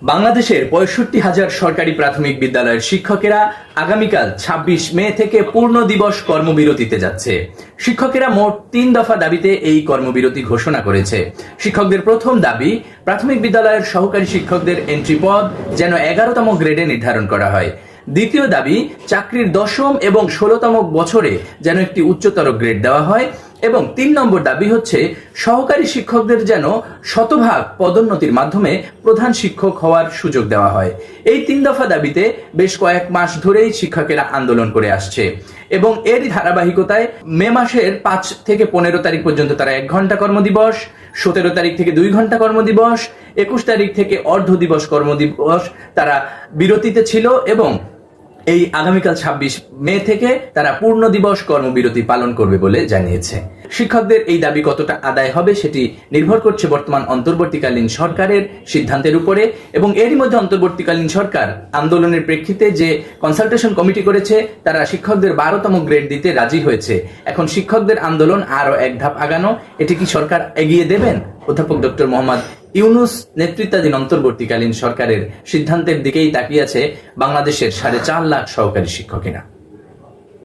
বাংলাদেশের ৬৫,০০০ সরকারি প্রাথমিক বিদ্যালয়ের শিক্ষকেরা আগামীকাল ২৬ মে থেকে পূর্ণ দিবস কর্মবিরতিতে যাচ্ছে। শিক্ষকেরা মোট ৩ দফা দাবিতে এই কর্মবিরতি ঘোষণা করেছে। শিক্ষকদের প্রথম দাবি, প্রাথমিক বিদ্যালয়ের সহকারী শিক্ষকদের এন্ট্রি পদ যেন ১১তম গ্রেডে নির্ধারণ করা হয়। দ্বিতীয় দাবি, চাকরির ১০ম এবং ১৬তম বছরে যেন একটি উচ্চতর গ্রেড দেওয়া হয়। এবং ৩ নম্বর দাবি হচ্ছে, সহকারী শিক্ষকদের যেন শতভাগ পদোন্নতির মাধ্যমে প্রধান শিক্ষক হওয়ার সুযোগ দেওয়া হয়। এই ৩ দফা দাবিতে বেশ কয়েক মাস ধরেই শিক্ষকেরা আন্দোলন করে আসছে এবং এরই ধারাবাহিকতায় মে মাসের ৫ থেকে ১৫ তারিখ পর্যন্ত তারা ১ ঘন্টা কর্মদিবস, ১৭ তারিখ থেকে ২ ঘন্টা কর্মদিবস, ২১ তারিখ থেকে অর্ধ দিবস কর্মদিবস তারা বিরতিতে ছিল এবং এই আগামীকাল ২৬ মে থেকে তারা পূর্ণ দিবস কর্মবিরতি পালন করবে বলে জানিয়েছে। শিক্ষকদের এই দাবি কতটা আদায় হবে সেটি নির্ভর করছে বর্তমান অন্তর্বর্তীকালীন সরকারের সিদ্ধান্তের উপরে। এবং এরই মধ্যে অন্তর্বর্তীকালীন সরকার আন্দোলনের প্রেক্ষিতে যে কনসালটেশন কমিটি করেছে, তারা শিক্ষকদের ১২তম গ্রেড দিতে রাজি হয়েছে। এখন শিক্ষকদের আন্দোলন আরো এক ধাপ আগানো, এটি কি সরকার এগিয়ে দেবেন? অধ্যাপক ডক্টর মোহাম্মদ ইউনূস নেতৃত্বাধীন অন্তর্বর্তীকালীন সরকারের সিদ্ধান্তের দিকেই তাকিয়ে আছে বাংলাদেশের ৪.৫ লাখ সহকারী শিক্ষকেরা।